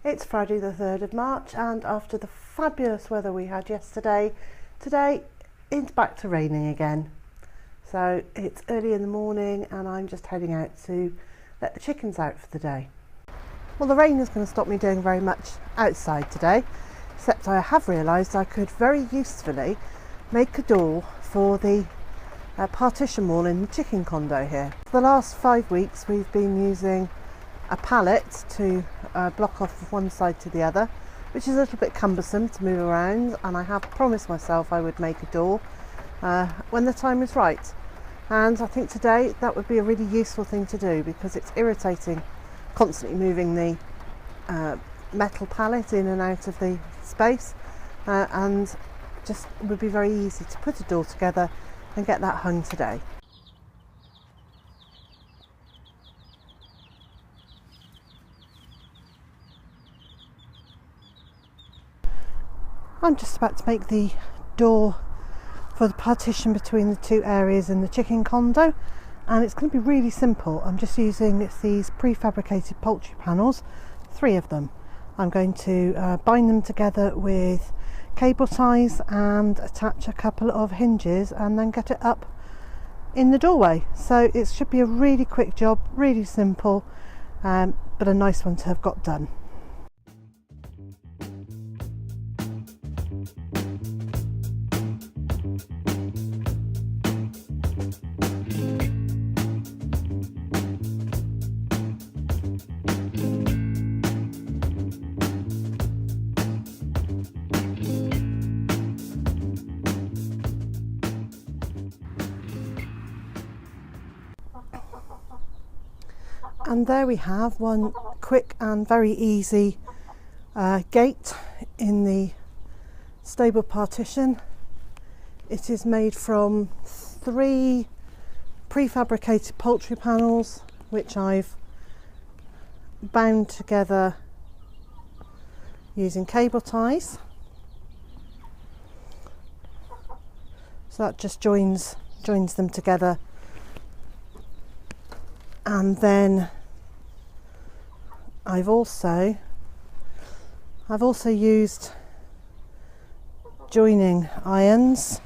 It's Friday the 3rd of March, and after the fabulous weather we had yesterday, today it's back to raining again. So it's early in the morning and I'm just heading out to let the chickens out for the day. Well, the rain is going to stop me doing very much outside today, except I have realised I could very usefully make a door for the partition wall in the chicken condo here. For the last 5 weeks we've been using a pallet to block off one side to the other, which is a little bit cumbersome to move around, and I have promised myself I would make a door when the time is right. And I think today that would be a really useful thing to do, because it's irritating constantly moving the metal pallet in and out of the space, and just would be very easy to put a door together and get that hung today. I'm just about to make the door for the partition between the two areas in the chicken condo, and it's going to be really simple. I'm just using these prefabricated poultry panels, 3 of them. I'm going to bind them together with cable ties and attach a couple of hinges and then get it up in the doorway. So it should be a really quick job, really simple, but a nice one to have got done. And there we have one quick and very easy gate in the stable partition. It is made from 3 prefabricated poultry panels, which I've bound together using cable ties. So that just joins them together. And then I've also used joining irons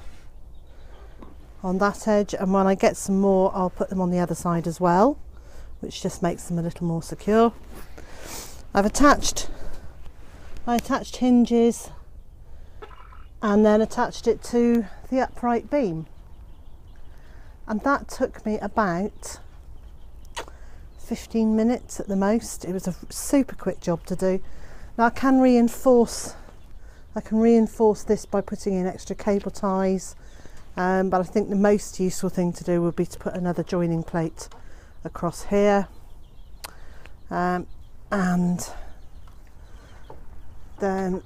on that edge, and when I get some more I'll put them on the other side as well, which just makes them a little more secure. I attached hinges and then attached it to the upright beam, and that took me about 15 minutes at the most. It was a super quick job to do. Now I can reinforce this by putting in extra cable ties, but I think the most useful thing to do would be to put another joining plate across here, and then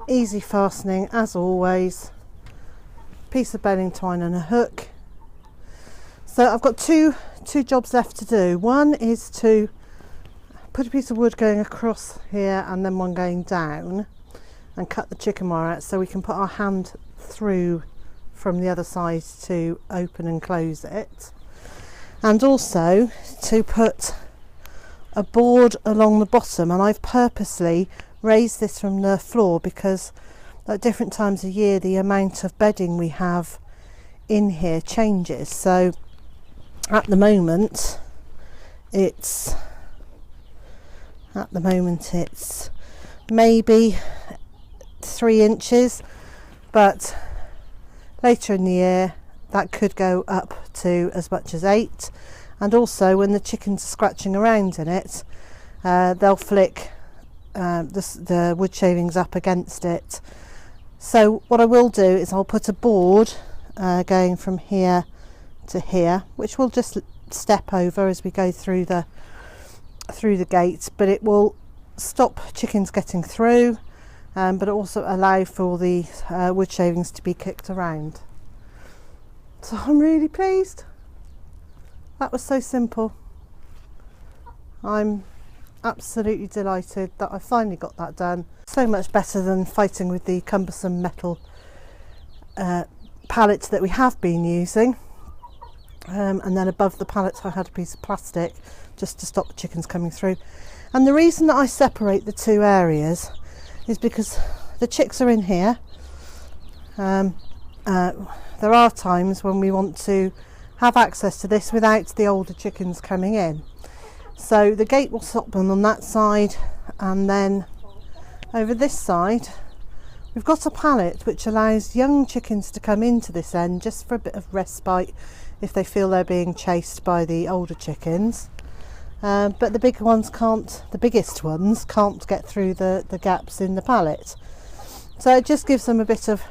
easy fastening as always, piece of baling twine and a hook. So I've got two jobs left to do. One is to put a piece of wood going across here and then one going down, and cut the chicken wire out so we can put our hand through from the other side to open and close it, and also to put a board along the bottom. And I've purposely raised this from the floor because at different times of year the amount of bedding we have in here changes. So at the moment it's maybe 3 inches, but later in the year that could go up to as much as 8. And also when the chickens are scratching around in it, they'll flick the wood shavings up against it. So what I will do is I'll put a board going from here to here, which we'll just step over as we go through the gate, but it will stop chickens getting through, but also allow for the wood shavings to be kicked around. So I'm really pleased. That was so simple. I'm absolutely delighted that I finally got that done. So much better than fighting with the cumbersome metal pallets that we have been using. And then above the pallets I had a piece of plastic just to stop the chickens coming through. And the reason that I separate the two areas is because the chicks are in here. There are times when we want to have access to this without the older chickens coming in. So the gate will stop them on that side, and then over this side we've got a pallet which allows young chickens to come into this end just for a bit of respite if they feel they're being chased by the older chickens. But the big ones can't, the biggest ones can't get through the gaps in the pallet. So it just gives them a bit of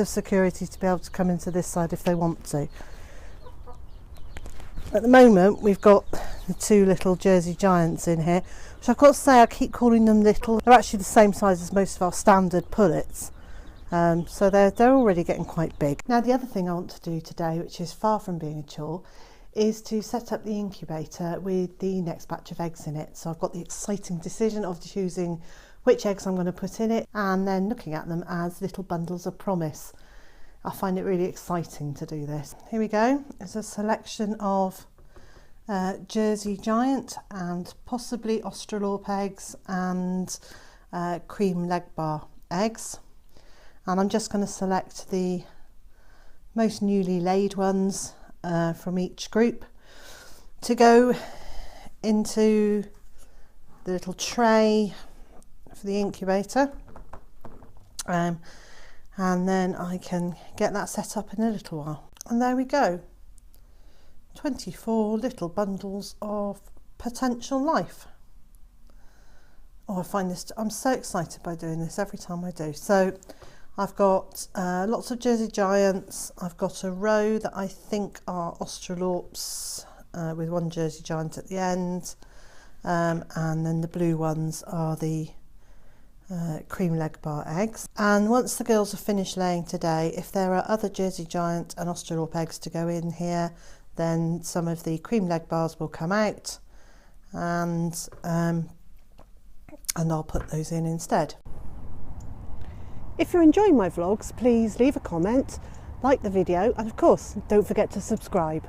security to be able to come into this side if they want to. At the moment we've got the two little Jersey Giants in here, which I've got to say I keep calling them little. They're actually the same size as most of our standard pullets. So they're already getting quite big. Now the other thing I want to do today, which is far from being a chore, is to set up the incubator with the next batch of eggs in it. So I've got the exciting decision of choosing which eggs I'm going to put in it and then looking at them as little bundles of promise. I find it really exciting to do this. Here we go. It's a selection of Jersey Giant and possibly Australorp eggs and Cream Legbar eggs. And I'm just going to select the most newly laid ones from each group to go into the little tray for the incubator. And then I can get that set up in a little while. And there we go. 24 little bundles of potential life. Oh, I find this, I'm so excited by doing this every time I do. So I've got lots of Jersey Giants. I've got a row that I think are Australorps with one Jersey Giant at the end. And then the blue ones are the Cream Legbar eggs. And once the girls have finished laying today, if there are other Jersey Giant and Australorp eggs to go in here, then some of the Cream Legbars will come out, and I'll put those in instead. If you're enjoying my vlogs, please leave a comment, like the video, and of course don't forget to subscribe.